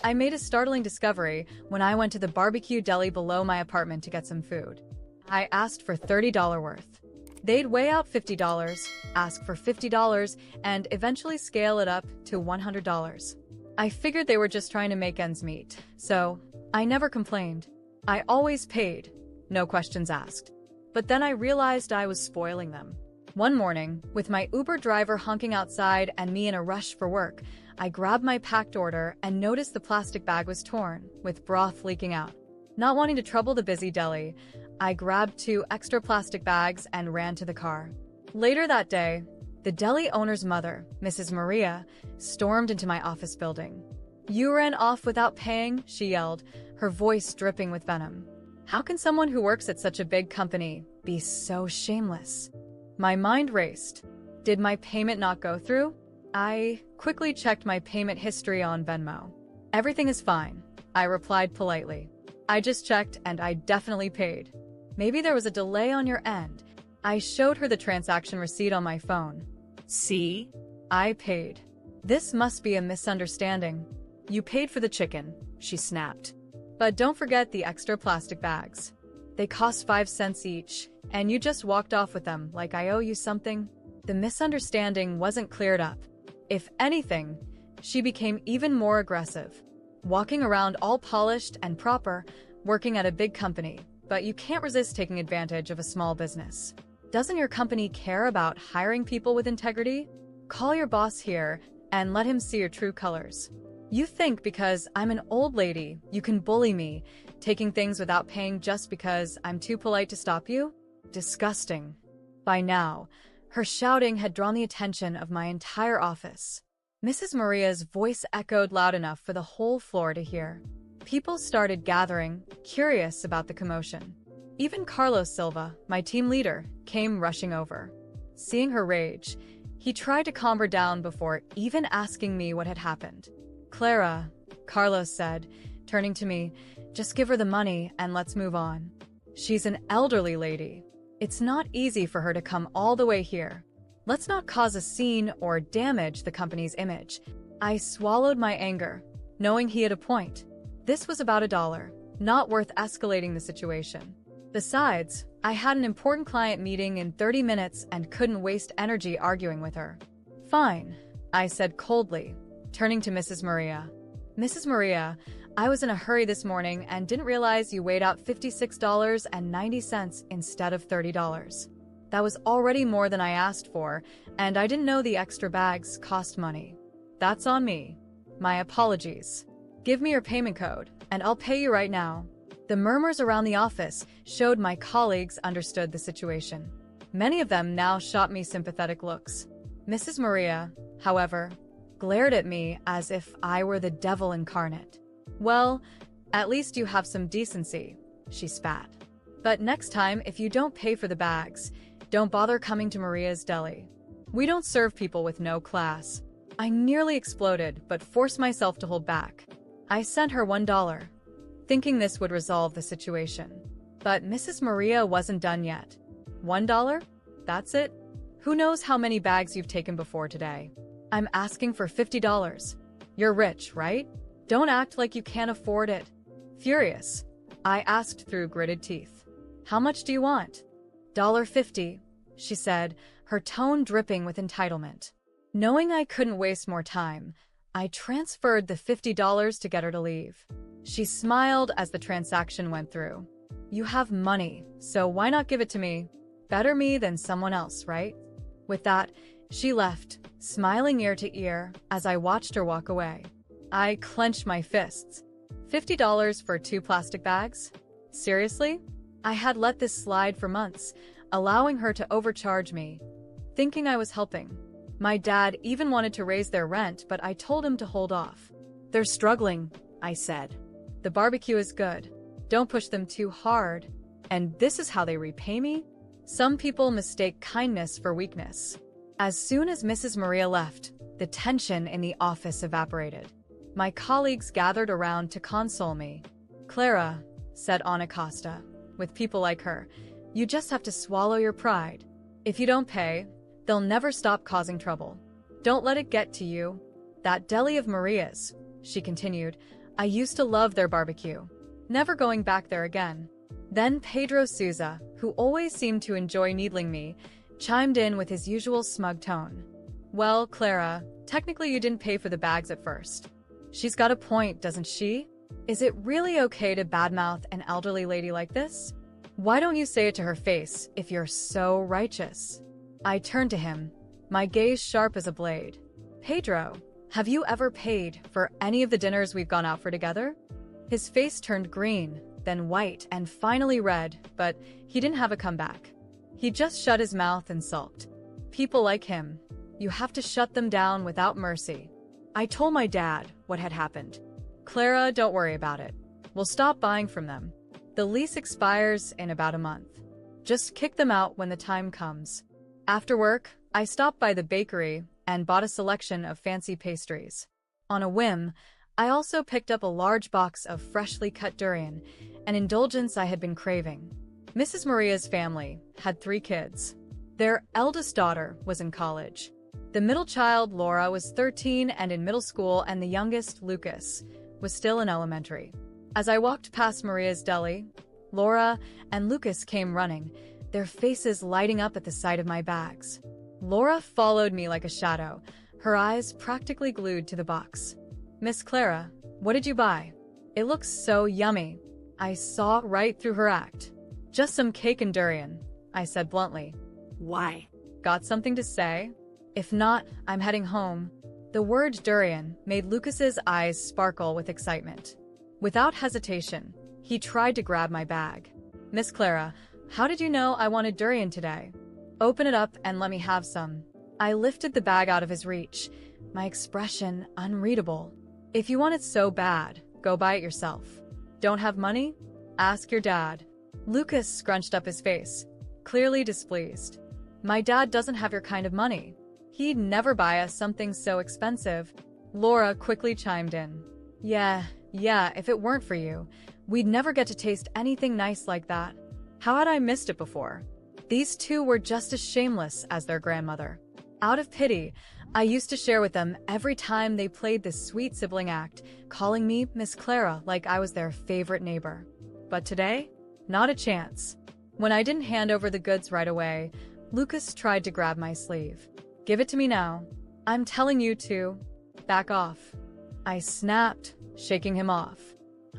I made a startling discovery when I went to the barbecue deli below my apartment to get some food. I asked for $30 worth. They'd weigh out $50, ask for $50, and eventually scale it up to $100. I figured they were just trying to make ends meet, so I never complained. I always paid, no questions asked. But then I realized I was spoiling them. One morning, with my Uber driver honking outside and me in a rush for work, I grabbed my packed order and noticed the plastic bag was torn, with broth leaking out. Not wanting to trouble the busy deli, I grabbed 2 extra plastic bags and ran to the car. Later that day, the deli owner's mother, Mrs. Maria, stormed into my office building. "You ran off without paying," she yelled, her voice dripping with venom. How can someone who works at such a big company be so shameless? My mind raced. Did my payment not go through? I quickly checked my payment history on Venmo. "Everything is fine," I replied politely. "I just checked and I definitely paid." "Maybe there was a delay on your end." I showed her the transaction receipt on my phone. "See? I paid. This must be a misunderstanding." "You paid for the chicken," she snapped. "But don't forget the extra plastic bags. They cost 5 cents each, and you just walked off with them like I owe you something." The misunderstanding wasn't cleared up. If anything, she became even more aggressive. Walking around all polished and proper, working at a big company, but you can't resist taking advantage of a small business. Doesn't your company care about hiring people with integrity? Call your boss here and let him see your true colors. You think because I'm an old lady, you can bully me, taking things without paying just because I'm too polite to stop you? Disgusting. By now, her shouting had drawn the attention of my entire office. Mrs. Maria's voice echoed loud enough for the whole floor to hear. People started gathering, curious about the commotion. Even Carlos Silva, my team leader, came rushing over. Seeing her rage, he tried to calm her down before even asking me what had happened. "Clara," Carlos said, turning to me, "just give her the money and let's move on. She's an elderly lady. It's not easy for her to come all the way here. Let's not cause a scene or damage the company's image." I swallowed my anger, knowing he had a point. This was about $1, not worth escalating the situation. Besides, I had an important client meeting in 30 minutes and couldn't waste energy arguing with her. "Fine," I said coldly, turning to Mrs. Maria. "Mrs. Maria, I was in a hurry this morning and didn't realize you weighed out $56.90 instead of $30. That was already more than I asked for, and I didn't know the extra bags cost money. That's on me. My apologies. Give me your payment code, and I'll pay you right now." The murmurs around the office showed my colleagues understood the situation. Many of them now shot me sympathetic looks. Mrs. Maria, however, glared at me as if I were the devil incarnate. "Well, at least you have some decency," she spat. "But next time, if you don't pay for the bags, don't bother coming to Maria's Deli. We don't serve people with no class." I nearly exploded, but forced myself to hold back. I sent her $1, thinking this would resolve the situation. But Mrs. Maria wasn't done yet. $1? That's it? Who knows how many bags you've taken before today? I'm asking for $50. You're rich, right? Don't act like you can't afford it." Furious, I asked through gritted teeth, "How much do you want?" $50, she said, her tone dripping with entitlement. Knowing I couldn't waste more time, I transferred the $50 to get her to leave. She smiled as the transaction went through. "You have money, so why not give it to me? Better me than someone else, right?" With that, she left, smiling ear to ear as I watched her walk away. I clenched my fists. $50 for 2 plastic bags? Seriously? I had let this slide for months, allowing her to overcharge me, thinking I was helping. My dad even wanted to raise their rent, but I told him to hold off. "They're struggling," I said. "The barbecue is good. Don't push them too hard." And this is how they repay me? Some people mistake kindness for weakness. As soon as Mrs. Maria left, the tension in the office evaporated. My colleagues gathered around to console me. "Clara," said Ana Costa, "with people like her, you just have to swallow your pride. If you don't pay, they'll never stop causing trouble. Don't let it get to you." "That deli of Maria's," she continued, I used to love their barbecue. Never going back there again. Then Pedro Souza, who always seemed to enjoy needling me, chimed in with his usual smug tone. Well, Clara, technically you didn't pay for the bags at first. She's got a point, doesn't she? Is it really okay to badmouth an elderly lady like this? Why don't you say it to her face if you're so righteous? I turned to him, my gaze sharp as a blade. Pedro, have you ever paid for any of the dinners we've gone out for together? His face turned green, then white, and finally red, but he didn't have a comeback. He just shut his mouth and sulked. People like him, you have to shut them down without mercy. I told my dad what had happened. Clara, don't worry about it. We'll stop buying from them. The lease expires in about a month. Just kick them out when the time comes. After work, I stopped by the bakery and bought a selection of fancy pastries. On a whim, I also picked up a large box of freshly cut durian, an indulgence I had been craving. Mrs. Maria's family had 3 kids. Their eldest daughter was in college. The middle child, Laura, was 13 and in middle school, and the youngest, Lucas, was still in elementary. As I walked past Maria's Deli, Laura and Lucas came running, their faces lighting up at the sight of my bags. Laura followed me like a shadow, her eyes practically glued to the box. Miss Clara, what did you buy? It looks so yummy. I saw right through her act. Just some cake and durian, I said bluntly. Why? Got something to say? If not, I'm heading home. The word durian made Lucas's eyes sparkle with excitement. Without hesitation, he tried to grab my bag. Miss Clara, how did you know I wanted durian today? Open it up and let me have some. I lifted the bag out of his reach, my expression unreadable. If you want it so bad, go buy it yourself. Don't have money? Ask your dad. Lucas scrunched up his face, clearly displeased. My dad doesn't have your kind of money. He'd never buy us something so expensive. Laura quickly chimed in. Yeah, if it weren't for you, we'd never get to taste anything nice like that. How had I missed it before? These two were just as shameless as their grandmother. Out of pity, I used to share with them every time they played this sweet sibling act, calling me Miss Clara like I was their favorite neighbor. But today, not a chance. When I didn't hand over the goods right away, Lucas tried to grab my sleeve. Give it to me now. I'm telling you to. Back off. I snapped, shaking him off.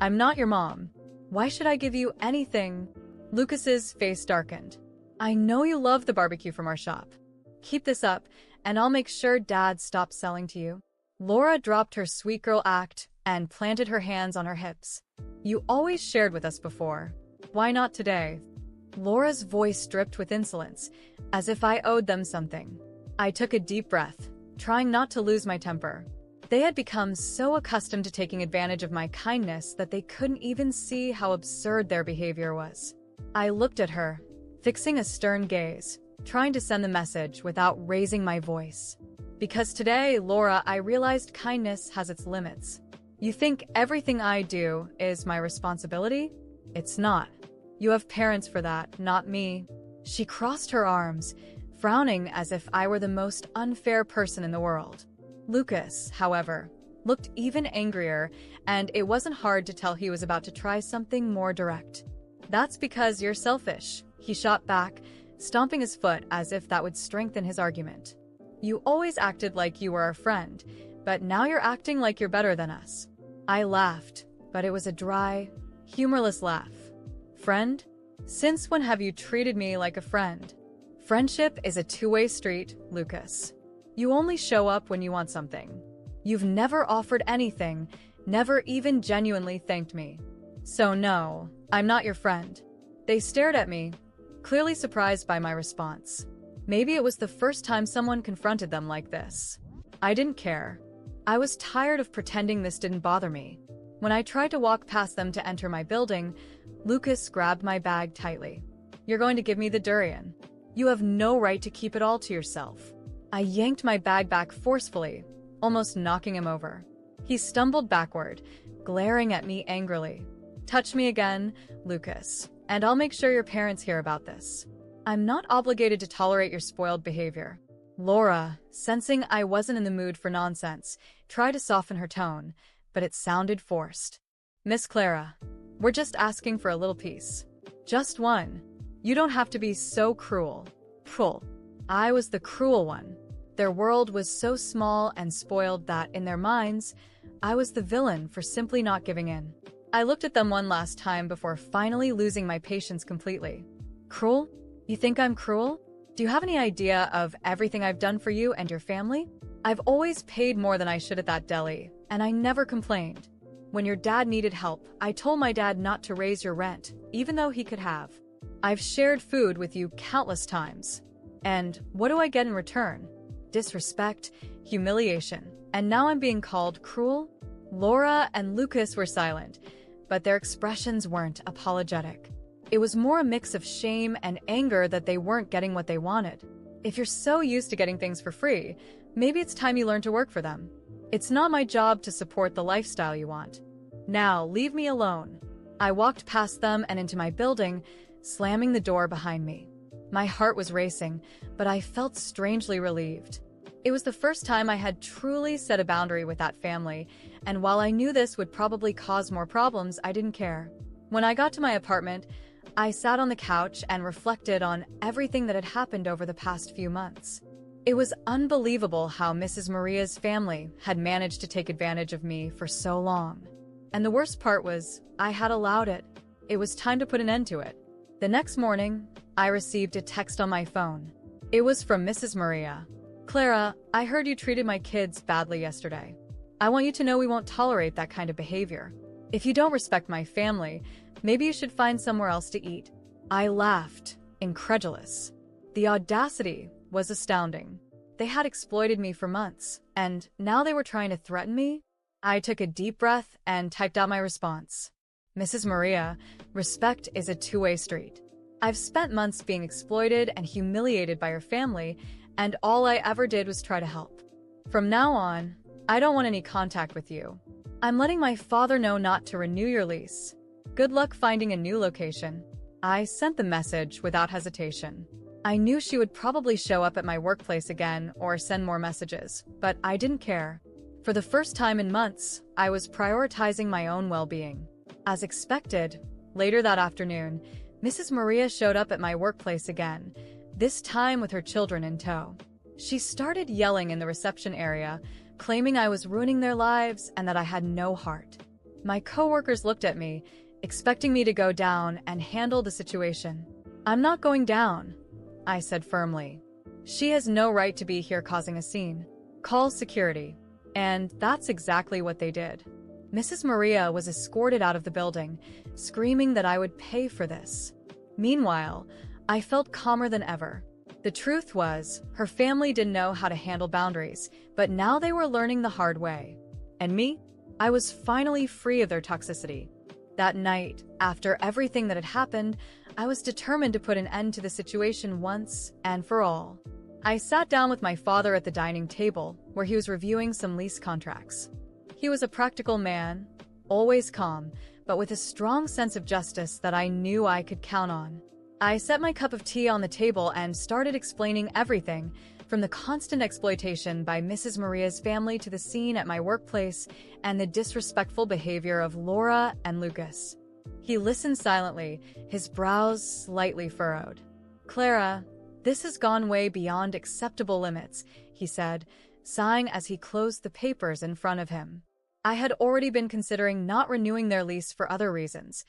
I'm not your mom. Why should I give you anything? Lucas's face darkened. I know you love the barbecue from our shop. Keep this up, and I'll make sure Dad stops selling to you. Laura dropped her sweet girl act and planted her hands on her hips. You always shared with us before. Why not today? Laura's voice dripped with insolence, as if I owed them something. I took a deep breath, trying not to lose my temper. They had become so accustomed to taking advantage of my kindness that they couldn't even see how absurd their behavior was. I looked at her, fixing a stern gaze, trying to send the message without raising my voice. Because today, Laura, I realized kindness has its limits. You think everything I do is my responsibility? It's not. You have parents for that, not me. She crossed her arms, frowning as if I were the most unfair person in the world. Lucas, however, looked even angrier, and it wasn't hard to tell he was about to try something more direct. That's because you're selfish, he shot back, stomping his foot as if that would strengthen his argument. You always acted like you were our friend, but now you're acting like you're better than us. I laughed, but it was a dry, humorless laugh. Friend? Since when have you treated me like a friend? Friendship is a two-way street, Lucas. You only show up when you want something. You've never offered anything, never even genuinely thanked me. So no, I'm not your friend. They stared at me, clearly surprised by my response. Maybe it was the first time someone confronted them like this. I didn't care. I was tired of pretending this didn't bother me. When I tried to walk past them to enter my building, Lucas grabbed my bag tightly. You're going to give me the durian. You have no right to keep it all to yourself. I yanked my bag back forcefully, almost knocking him over. He stumbled backward, glaring at me angrily. Touch me again, Lucas, and I'll make sure your parents hear about this. I'm not obligated to tolerate your spoiled behavior. Laura, sensing I wasn't in the mood for nonsense, tried to soften her tone, but it sounded forced. "Miss Clara, we're just asking for a little piece. Just one. You don't have to be so cruel." Cruel. I was the cruel one. Their world was so small and spoiled that, in their minds, I was the villain for simply not giving in. I looked at them one last time before finally losing my patience completely. "Cruel? You think I'm cruel? Do you have any idea of everything I've done for you and your family? I've always paid more than I should at that deli, and I never complained. When your dad needed help, I told my dad not to raise your rent, even though he could have. I've shared food with you countless times. And what do I get in return? Disrespect, humiliation, and now I'm being called cruel?" Laura and Lucas were silent, but their expressions weren't apologetic. It was more a mix of shame and anger that they weren't getting what they wanted. If you're so used to getting things for free, maybe it's time you learn to work for them. It's not my job to support the lifestyle you want. Now, leave me alone. I walked past them and into my building, slamming the door behind me. My heart was racing, but I felt strangely relieved. It was the first time I had truly set a boundary with that family, and while I knew this would probably cause more problems, I didn't care. When I got to my apartment, I sat on the couch and reflected on everything that had happened over the past few months. It was unbelievable how Mrs. Maria's family had managed to take advantage of me for so long. And the worst part was, I had allowed it. It was time to put an end to it. The next morning, I received a text on my phone. It was from Mrs. Maria. "Clara, I heard you treated my kids badly yesterday. I want you to know we won't tolerate that kind of behavior. If you don't respect my family, maybe you should find somewhere else to eat." I laughed, incredulous. The audacity was astounding. They had exploited me for months, and now they were trying to threaten me? I took a deep breath and typed out my response. "Mrs. Maria, respect is a two-way street. I've spent months being exploited and humiliated by your family, and all I ever did was try to help. From now on, I don't want any contact with you. I'm letting my father know not to renew your lease. Good luck finding a new location." I sent the message without hesitation. I knew she would probably show up at my workplace again or send more messages, but I didn't care. For the first time in months, I was prioritizing my own well-being. As expected, later that afternoon, Mrs. Maria showed up at my workplace again, this time with her children in tow. She started yelling in the reception area, claiming I was ruining their lives and that I had no heart. My coworkers looked at me, expecting me to go down and handle the situation. "I'm not going down," I said firmly. "She has no right to be here causing a scene. Call security." And that's exactly what they did. Mrs. Maria was escorted out of the building, screaming that I would pay for this. Meanwhile, I felt calmer than ever. The truth was, her family didn't know how to handle boundaries, but now they were learning the hard way. And me? I was finally free of their toxicity. That night, after everything that had happened, I was determined to put an end to the situation once and for all. I sat down with my father at the dining table, where he was reviewing some lease contracts. He was a practical man, always calm, but with a strong sense of justice that I knew I could count on. I set my cup of tea on the table and started explaining everything, from the constant exploitation by Mrs. Maria's family to the scene at my workplace and the disrespectful behavior of Laura and Lucas. He listened silently, his brows slightly furrowed. "Clara, this has gone way beyond acceptable limits," he said, sighing as he closed the papers in front of him. I had already been considering not renewing their lease for other reasons,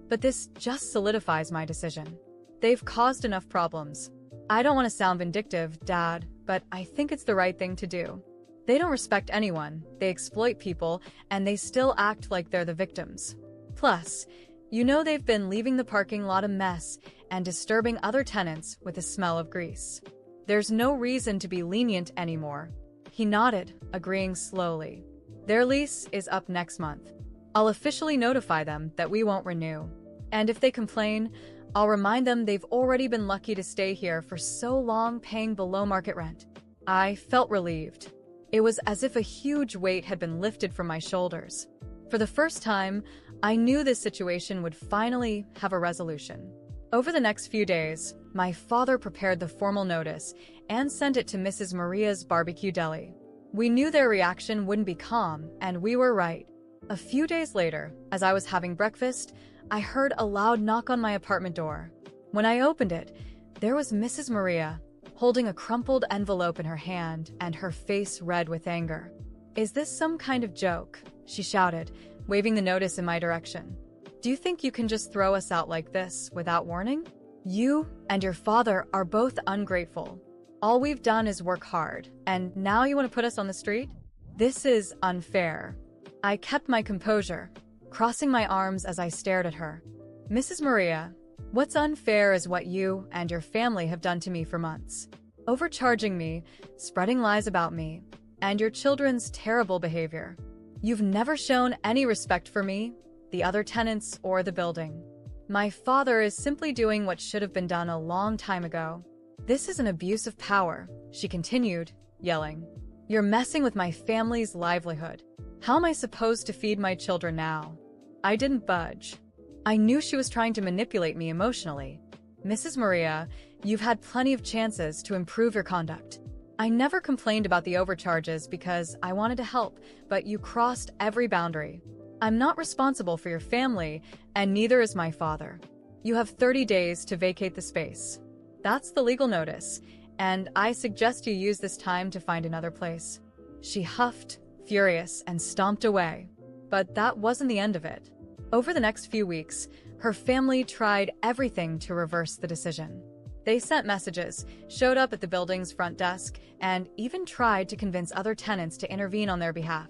but this just solidifies my decision. They've caused enough problems. I don't want to sound vindictive, Dad, but I think it's the right thing to do. They don't respect anyone, they exploit people, and they still act like they're the victims. Plus, you know they've been leaving the parking lot a mess and disturbing other tenants with the smell of grease. There's no reason to be lenient anymore." He nodded, agreeing slowly. "Their lease is up next month. I'll officially notify them that we won't renew. And if they complain, I'll remind them they've already been lucky to stay here for so long paying below market rent." I felt relieved. It was as if a huge weight had been lifted from my shoulders. For the first time, I knew this situation would finally have a resolution. Over the next few days, my father prepared the formal notice and sent it to Mrs. Maria's barbecue deli. We knew their reaction wouldn't be calm, and we were right. A few days later, as I was having breakfast, I heard a loud knock on my apartment door. When I opened it, there was Mrs. Maria, holding a crumpled envelope in her hand and her face red with anger. "Is this some kind of joke?" she shouted, waving the notice in my direction. "Do you think you can just throw us out like this without warning? You and your father are both ungrateful. All we've done is work hard, and now you want to put us on the street? This is unfair." I kept my composure, crossing my arms as I stared at her. "Mrs. Maria, what's unfair is what you and your family have done to me for months. Overcharging me, spreading lies about me, and your children's terrible behavior. You've never shown any respect for me, the other tenants, or the building. My father is simply doing what should have been done a long time ago. This is an abuse of power," she continued, yelling. "You're messing with my family's livelihood. How am I supposed to feed my children now?" I didn't budge. I knew she was trying to manipulate me emotionally. "Mrs. Maria, you've had plenty of chances to improve your conduct. I never complained about the overcharges because I wanted to help, but you crossed every boundary. I'm not responsible for your family, and neither is my father. You have 30 days to vacate the space. That's the legal notice, and I suggest you use this time to find another place." She huffed, furious, and stomped away. But that wasn't the end of it. Over the next few weeks, her family tried everything to reverse the decision. They sent messages, showed up at the building's front desk, and even tried to convince other tenants to intervene on their behalf.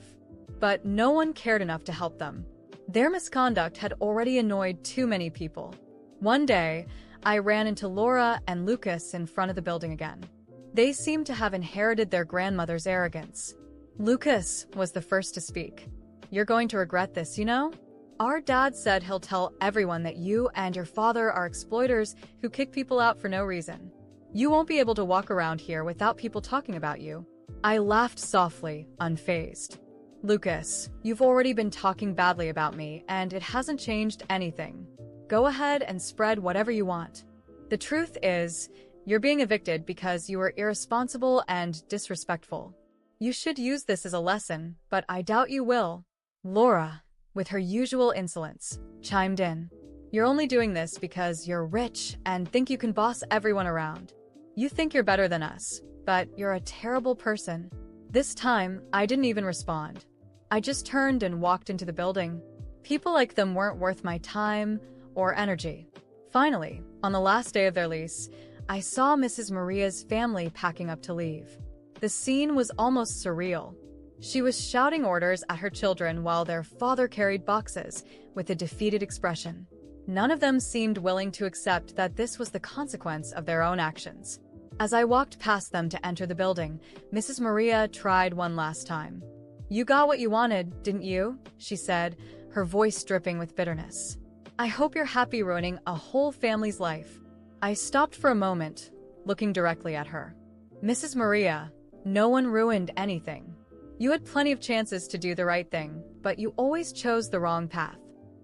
But no one cared enough to help them. Their misconduct had already annoyed too many people. One day, I ran into Laura and Lucas in front of the building again. They seemed to have inherited their grandmother's arrogance. Lucas was the first to speak. "You're going to regret this, you know? Our dad said he'll tell everyone that you and your father are exploiters who kick people out for no reason. You won't be able to walk around here without people talking about you." I laughed softly, unfazed. "Lucas, you've already been talking badly about me, and it hasn't changed anything. Go ahead and spread whatever you want. The truth is, you're being evicted because you were irresponsible and disrespectful. You should use this as a lesson, but I doubt you will." Laura, with her usual insolence, chimed in. "You're only doing this because you're rich and think you can boss everyone around. You think you're better than us, but you're a terrible person." This time, I didn't even respond. I just turned and walked into the building. People like them weren't worth my time or energy. Finally, on the last day of their lease, I saw Mrs. Maria's family packing up to leave. The scene was almost surreal. She was shouting orders at her children while their father carried boxes with a defeated expression. None of them seemed willing to accept that this was the consequence of their own actions. As I walked past them to enter the building, Mrs. Maria tried one last time. "You got what you wanted, didn't you?" she said, her voice dripping with bitterness. "I hope you're happy ruining a whole family's life." I stopped for a moment, looking directly at her. "Mrs. Maria, no one ruined anything. You had plenty of chances to do the right thing, but you always chose the wrong path.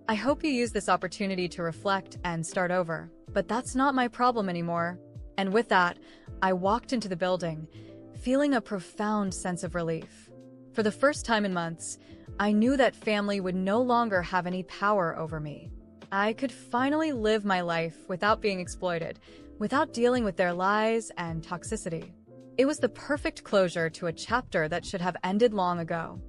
I hope you use this opportunity to reflect and start over, but that's not my problem anymore." And with that, I walked into the building, feeling a profound sense of relief. For the first time in months, I knew that family would no longer have any power over me. I could finally live my life without being exploited, without dealing with their lies and toxicity. It was the perfect closure to a chapter that should have ended long ago.